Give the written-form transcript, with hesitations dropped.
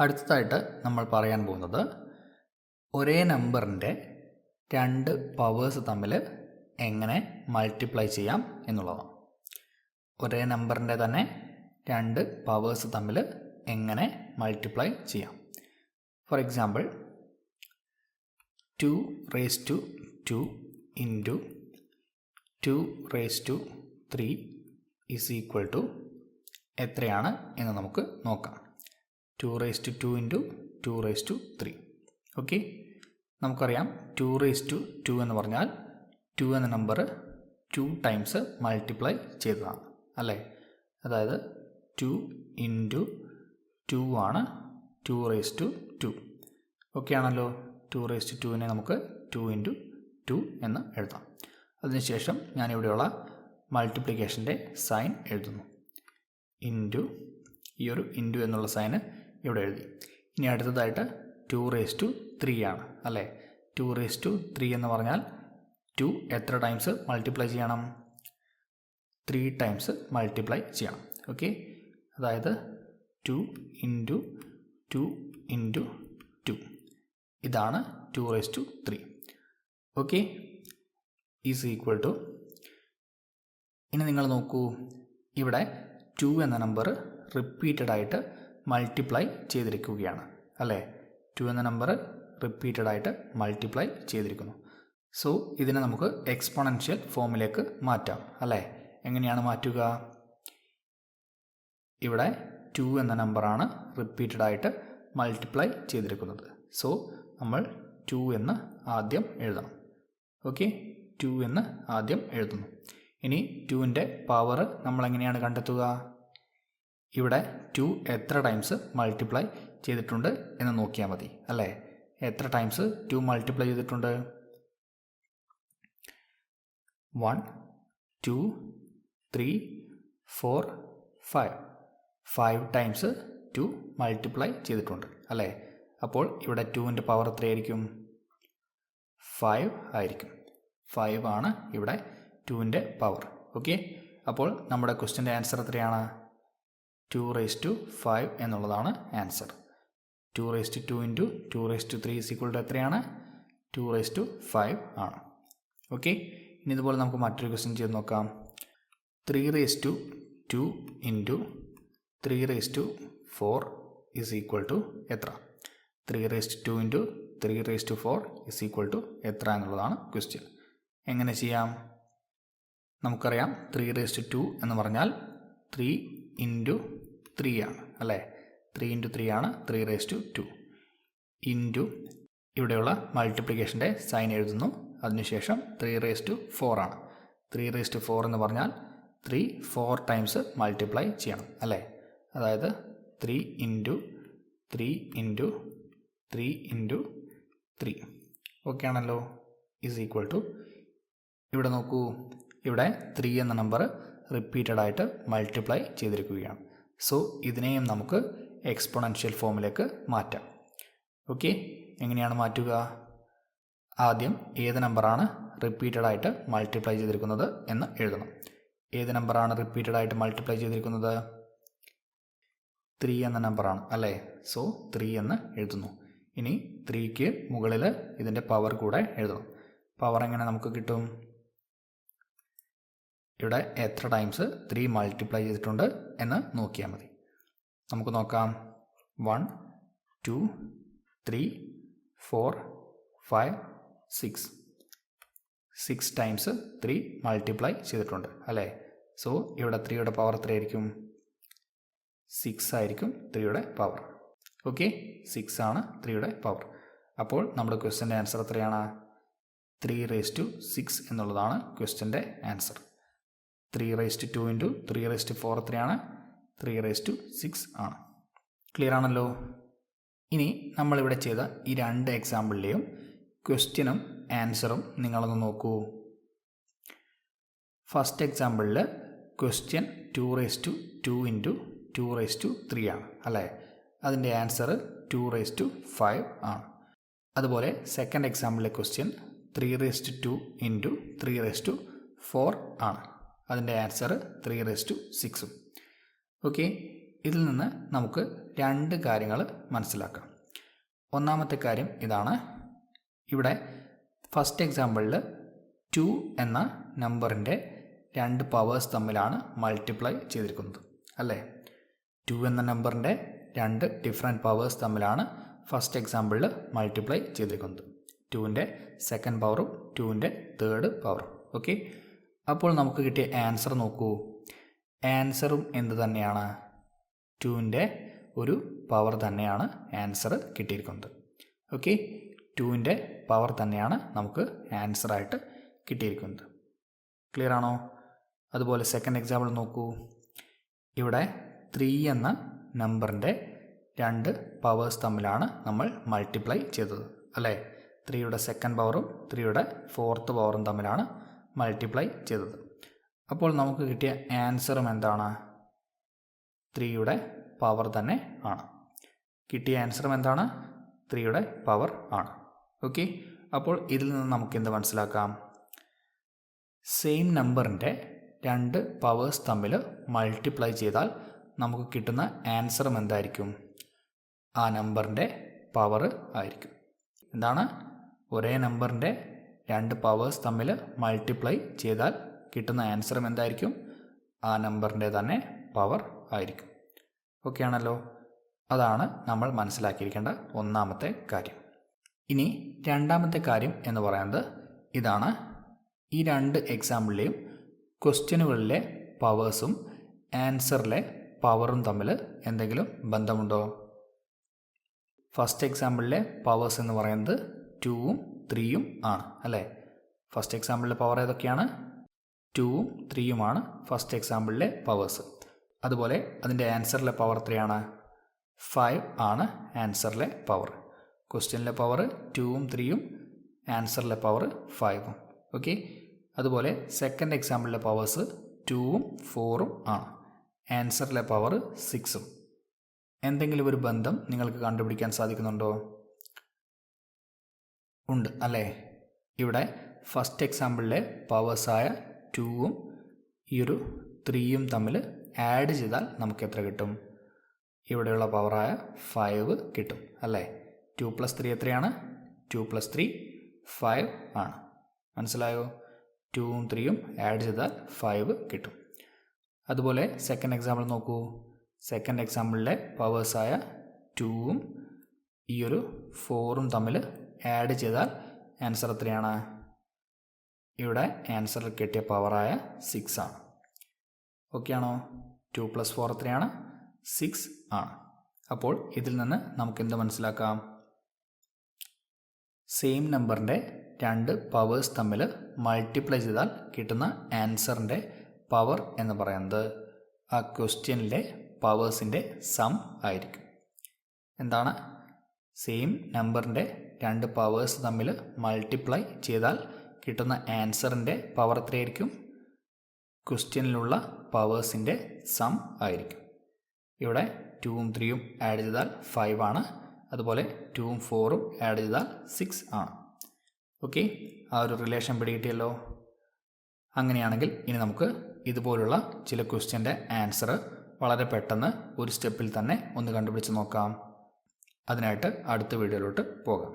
അടുത്തതായിട്ട് നമ്മൾ പറയാൻ പോകുന്നത് ഒരേ നമ്പറിൻ്റെ രണ്ട് പവേഴ്സ് തമ്മിൽ എങ്ങനെ മൾട്ടിപ്ലൈ ചെയ്യാം എന്നുള്ളതാണ്. ഒരേ നമ്പറിൻ്റെ തന്നെ രണ്ട് പവേഴ്സ് തമ്മിൽ എങ്ങനെ മൾട്ടിപ്ലൈ ചെയ്യാം. For example 2 raised to 2 into 2 raised to 3 is equal to എത്രയാണ് എന്ന് നമുക്ക് നോക്കാം. 2 raised to 2 into 2 raised to 3. Okay, നമുക്കറിയാം 2 raised to 2 എന്ന് പറഞ്ഞാൽ 2 എന്ന നമ്പർ 2 ടൈംസ് മൾട്ടിപ്ലൈ ചെയ്തതാണ് അല്ലേ. അതായത് 2 into 2 ആണ് 2 raised to 2. ഓക്കെ ആണല്ലോ. 2 raised to 2നെ നമുക്ക് 2 into 2 എന്ന് എഴുതാം. അതിനുശേഷം ഞാനിവിടെയുള്ള മൾട്ടിപ്ലിക്കേഷൻ്റെ സൈൻ എഴുതുന്നു. ഇൻറ്റു, ഈ ഒരു ഇൻറ്റു എന്നുള്ള സൈന് ഇവിടെ എഴുതി. ഇനി അടുത്തതായിട്ട് 2 raised to 3 ആണ് അല്ലേ. 2 raised to 3 എന്ന് പറഞ്ഞാൽ 2 എത്ര ടൈംസ് മൾട്ടിപ്ലൈ ചെയ്യണം? 3 ടൈംസ് മൾട്ടിപ്ലൈ ചെയ്യണം. ഓക്കെ, അതായത് 2 into 2 into 2 ഇതാണ് 2 raised to 3. Okay, is equal to, ഇനി നിങ്ങൾ നോക്കൂ, ഇവിടെ 2 എന്ന നമ്പർ റിപ്പീറ്റഡ് ആയിട്ട് മൾട്ടിപ്ലൈ ചെയ്തിരിക്കുകയാണ് അല്ലേ. 2 എന്ന നമ്പർ റിപ്പീറ്റഡ് ആയിട്ട് മൾട്ടിപ്ലൈ ചെയ്തിരിക്കുന്നു. സോ ഇതിനെ നമുക്ക് എക്സ്പോണൻഷ്യൽ ഫോമിലേക്ക് മാറ്റാം അല്ലേ. എങ്ങനെയാണ് മാറ്റുക? ഇവിടെ 2 എന്ന നമ്പറാണ് റിപ്പീറ്റഡ് ആയിട്ട് മൾട്ടിപ്ലൈ ചെയ്തിരിക്കുന്നത്. സോ നമ്മൾ 2 എന്ന് ആദ്യം എഴുതണം. ഓക്കെ, 2 എന്ന് ആദ്യം എഴുതുന്നു. ഇനി 2ൻ്റെ പവർ നമ്മൾ എങ്ങനെയാണ് കണ്ടെത്തുക? ഇവിടെ 2 എത്ര ടൈംസ് മൾട്ടിപ്ലൈ ചെയ്തിട്ടുണ്ട് എന്ന് നോക്കിയാൽ മതി അല്ലേ. എത്ര ടൈംസ് 2 മൾട്ടിപ്ലൈ ചെയ്തിട്ടുണ്ട്? 1 2 3 4 5 ടൈംസ് 2 മൾട്ടിപ്ലൈ ചെയ്തിട്ടുണ്ട് അല്ലേ. അപ്പോൾ ഇവിടെ 2ൻ്റെ പവർ എത്രയായിരിക്കും? 5 ആയിരിക്കും. 5 ആണ് ഇവിടെ 2ൻ്റെ പവർ. ഓക്കെ, അപ്പോൾ നമ്മുടെ ക്വസ്റ്റ്യൻ്റെ ആൻസർ എത്രയാണ്? 2 raised to 5 എന്നുള്ളതാണ് answer. 2 raised to 2 into 2 raised to 3 is equal to എത്രയാണ്? 2 raised to 5 ആണ്. ഓക്കെ, ഇനി ഇതുപോലെ നമുക്ക് മറ്റൊരു ക്വസ്റ്റ്യൻ ചെയ്ത് നോക്കാം. 3 raised to 2 into 3 raised to 4 is equal to എത്ര? 3 raised to 2 into 3 raised to 4 is equal to എത്ര എന്നുള്ളതാണ് ക്വസ്റ്റ്യൻ. എങ്ങനെ ചെയ്യാം? നമുക്കറിയാം 3 raised to 2 എന്ന് പറഞ്ഞാൽ 3 into 3 ആണ് അല്ലേ. 3 into 3 ആണ് 3 raised to 2. ഇൻറ്റു ഇവിടെയുള്ള മൾട്ടിപ്ലിക്കേഷൻ്റെ സൈൻ എഴുതുന്നു. അതിനുശേഷം 3 raised to 4 ആണ്. 3 raised to 4 എന്ന് പറഞ്ഞാൽ 3 4 ടൈംസ് മൾട്ടിപ്ലൈ ചെയ്യണം അല്ലേ. അതായത് 3 into 3 into 3 into 3. ഓക്കെ ആണല്ലോ. ഈസ് ഈക്വൽ ടു, ഇവിടെ നോക്കൂ, ഇവിടെ 3 എന്ന നമ്പർ റിപ്പീറ്റഡ് ആയിട്ട് മൾട്ടിപ്ലൈ ചെയ്തിരിക്കുകയാണ്. സോ ഇതിനെയും നമുക്ക് എക്സ്പോണൻഷ്യൽ ഫോമിലേക്ക് മാറ്റാം. ഓക്കെ, എങ്ങനെയാണ് മാറ്റുക? ആദ്യം ഏത് നമ്പറാണ് റിപ്പീറ്റഡ് ആയിട്ട് മൾട്ടിപ്ലൈ ചെയ്തിരിക്കുന്നത് എന്ന് എഴുതണം. ഏത് നമ്പറാണ് റിപ്പീറ്റഡ് ആയിട്ട് മൾട്ടിപ്ലൈ ചെയ്തിരിക്കുന്നത്? 3 എന്ന നമ്പറാണ് അല്ലേ. സോ 3 എന്ന് എഴുതുന്നു. ഇനി 3ക്ക് മുകളിൽ ഇതിൻ്റെ പവർ കൂടെ എഴുതണം. പവർ എങ്ങനെ നമുക്ക് കിട്ടും? ഇവിടെ എത്ര ടൈംസ് 3 മൾട്ടിപ്ലൈ ചെയ്തിട്ടുണ്ട് എന്ന് നോക്കിയാൽ മതി. നമുക്ക് നോക്കാം. 1 2 3 4 5 6 ടൈംസ് 3 മൾട്ടിപ്ലൈ ചെയ്തിട്ടുണ്ട് അല്ലേ. സോ ഇവിടെ 3യുടെ പവർ എത്രയായിരിക്കും? 6 ആയിരിക്കും 3യുടെ പവർ. ഓക്കെ, 6 ആണ് 3യുടെ പവർ. അപ്പോൾ നമ്മുടെ ക്വസ്റ്റ്യൻ്റെ ആൻസർ എത്രയാണ്? 3 raised to 6 എന്നുള്ളതാണ് ക്വസ്റ്റ്യൻ്റെ answer. 3 raised to 2 into 3 raised to 4 എത്രയാണ്? 3 raised to 6 ആണ്. ക്ലിയർ ആണല്ലോ. ഇനി നമ്മളിവിടെ ചെയ്ത ഈ രണ്ട് എക്സാമ്പിളിലെയും ക്വസ്റ്റ്യനും ആൻസറും നിങ്ങളൊന്ന് നോക്കൂ. ഫസ്റ്റ് എക്സാമ്പിളിൽ question 2 raised to 2 into 2 raised to 3 ആണ് അല്ലേ. അതിൻ്റെ ആൻസർ 2 raised to 5 ആണ്. അതുപോലെ second എക്സാമ്പിളിലെ question 3 raised to 2 into 3 raised to 4 ആണ്. അതിൻ്റെ ആൻസർ 3 raised to 6. ഓക്കെ, ഇതിൽ നിന്ന് നമുക്ക് രണ്ട് കാര്യങ്ങൾ മനസ്സിലാക്കാം. ഒന്നാമത്തെ കാര്യം ഇതാണ്. ഇവിടെ ഫസ്റ്റ് എക്സാമ്പിളിൽ 2 എന്ന നമ്പറിൻ്റെ രണ്ട് പവേഴ്സ് തമ്മിലാണ് മൾട്ടിപ്ലൈ ചെയ്തിരിക്കുന്നത് അല്ലേ. 2 എന്ന നമ്പറിൻ്റെ രണ്ട് ഡിഫറെൻറ്റ് പവേഴ്സ് തമ്മിലാണ് ഫസ്റ്റ് എക്സാമ്പിളിൽ മൾട്ടിപ്ലൈ ചെയ്തിരിക്കുന്നത്. 2ൻ്റെ സെക്കൻഡ് പവറും 2ൻ്റെ തേർഡ് പവറും. ഓക്കെ, അപ്പോൾ നമുക്ക് കിട്ടിയ ആൻസർ നോക്കൂ. ആൻസറും എന്ത് തന്നെയാണ്? 2ൻ്റെ ഒരു പവർ തന്നെയാണ് ആൻസർ കിട്ടിയിരിക്കുന്നത്. ഓക്കെ, 2ൻ്റെ പവർ തന്നെയാണ് നമുക്ക് ആൻസറായിട്ട് കിട്ടിയിരിക്കുന്നത്. ക്ലിയർ ആണോ? അതുപോലെ സെക്കൻഡ് എക്സാമ്പിൾ നോക്കൂ. ഇവിടെ 3 എന്ന നമ്പറിൻ്റെ രണ്ട് പവേഴ്സ് തമ്മിലാണ് നമ്മൾ മൾട്ടിപ്ലൈ ചെയ്തത് അല്ലേ. 3യുടെ സെക്കൻഡ് പവറും 3യുടെ ഫോർത്ത് പവറും തമ്മിലാണ് മൾട്ടിപ്ലൈ ചെയ്തത്. അപ്പോൾ നമുക്ക് കിട്ടിയ ആൻസറും എന്താണ്? 3യുടെ പവർ തന്നെ ആണ്. കിട്ടിയ ആൻസറും എന്താണ്? 3യുടെ പവർ ആണ്. ഓക്കെ, അപ്പോൾ ഇതിൽ നിന്ന് നമുക്ക് എന്ത് മനസ്സിലാക്കാം? സെയിം നമ്പറിൻ്റെ രണ്ട് പവേഴ്സ് തമ്മിൽ മൾട്ടിപ്ലൈ ചെയ്താൽ നമുക്ക് കിട്ടുന്ന ആൻസറും എന്തായിരിക്കും? ആ നമ്പറിൻ്റെ പവർ ആയിരിക്കും. എന്താണ്? ഒരേ നമ്പറിൻ്റെ രണ്ട് പവേഴ്സ് തമ്മിൽ മൾട്ടിപ്ലൈ ചെയ്താൽ കിട്ടുന്ന ആൻസറും എന്തായിരിക്കും? ആ നമ്പറിൻ്റെ തന്നെ പവർ ആയിരിക്കും. ഓക്കെ ആണല്ലോ? അതാണ് നമ്മൾ മനസ്സിലാക്കിയിരിക്കേണ്ട ഒന്നാമത്തെ കാര്യം. ഇനി രണ്ടാമത്തെ കാര്യം എന്ന് പറയുന്നത് ഇതാണ്. ഈ രണ്ട് എക്സാമ്പിളിലെയും ക്വസ്റ്റ്യനുകളിലെ പവേഴ്സും ആൻസറിലെ പവറും തമ്മിൽ എന്തെങ്കിലും ബന്ധമുണ്ടോ? ഫസ്റ്റ് എക്സാമ്പിളിലെ പവേഴ്സ് എന്ന് പറയുന്നത് 2ഉം 3യും ആണ് അല്ലേ. ഫസ്റ്റ് എക്സാമ്പിളിലെ പവർ ഏതൊക്കെയാണ്? 2ഉം 3യുമാണ് ഫസ്റ്റ് എക്സാമ്പിളിലെ പവേഴ്സ്. അതുപോലെ അതിൻ്റെ ആൻസറിലെ പവർ എത്രയാണ്? 5 ആണ് ആൻസറിലെ പവർ. ക്വസ്റ്റ്യനിലെ പവർ 2ഉം 3യും, ആൻസറിലെ പവർ 5ഉം. ഓക്കെ, അതുപോലെ സെക്കൻഡ് എക്സാമ്പിളിലെ പവേഴ്സ് 2ഉം 4ഉം ആണ്. ആൻസറിലെ പവർ 6ഉം. എന്തെങ്കിലും ഒരു ബന്ധം നിങ്ങൾക്ക് കണ്ടുപിടിക്കാൻ സാധിക്കുന്നുണ്ടോ? ഉണ്ട് അല്ലേ. ഇവിടെ ഫസ്റ്റ് എക്സാമ്പിളിലെ പവേഴ്സായ 2ഉം ഈ ഒരു 3യും തമ്മിൽ ആഡ് ചെയ്താൽ നമുക്ക് എത്ര കിട്ടും? ഇവിടെയുള്ള പവറായ 5 കിട്ടും അല്ലേ. 2 + 3 എത്രയാണ്? 2 + 3 5 ആണ്. മനസ്സിലായോ? 2ഉം 3യും ആഡ് ചെയ്താൽ 5 കിട്ടും. അതുപോലെ സെക്കൻഡ് എക്സാമ്പിൾ നോക്കൂ. സെക്കൻഡ് എക്സാമ്പിളിലെ പവേഴ്സായ 2ഉം ഈ ഒരു 4ഉം തമ്മിൽ ആഡ് ചെയ്താൽ ആൻസർ എത്രയാണ്? ഇവിടെ ആൻസറിൽ കിട്ടിയ പവറായ 6 ആണ്. ഓക്കെ ആണോ? 2 + 4 എത്രയാണ്? 6 ആണ്. അപ്പോൾ ഇതിൽ നിന്ന് നമുക്ക് എന്ത് മനസ്സിലാക്കാം? സെയിം നമ്പറിൻ്റെ രണ്ട് പവേഴ്സ് തമ്മിൽ മൾട്ടിപ്ലൈ ചെയ്താൽ കിട്ടുന്ന ആൻസറിൻ്റെ പവർ എന്ന് പറയുന്നത് ആ ക്വസ്റ്റ്യനിലെ പവേഴ്സിൻ്റെ സം ആയിരിക്കും. എന്താണ്? സെയിം നമ്പറിൻ്റെ രണ്ട് പവേഴ്സ് തമ്മിൽ മൾട്ടിപ്ലൈ ചെയ്താൽ കിട്ടുന്ന ആൻസറിൻ്റെ പവർ എത്രയായിരിക്കും? ക്വസ്റ്റ്യനിലുള്ള പവേഴ്സിൻ്റെ സം ആയിരിക്കും. ഇവിടെ 2ഉം 3യും ആഡ് ചെയ്താൽ 5 ആണ്. അതുപോലെ 2ഉം 4ഉം ആഡ് ചെയ്താൽ 6 ആണ്. ഓക്കെ, ആ ഒരു റിലേഷൻ പിടികിട്ടിയല്ലോ. അങ്ങനെയാണെങ്കിൽ ഇനി നമുക്ക് ഇതുപോലുള്ള ചില ക്വസ്റ്റ്യൻ്റെ ആൻസർ വളരെ പെട്ടെന്ന് ഒരു സ്റ്റെപ്പിൽ തന്നെ ഒന്ന് കണ്ടുപിടിച്ച് നോക്കാം. അതിനായിട്ട് അടുത്ത വീഡിയോയിലോട്ട് പോകാം.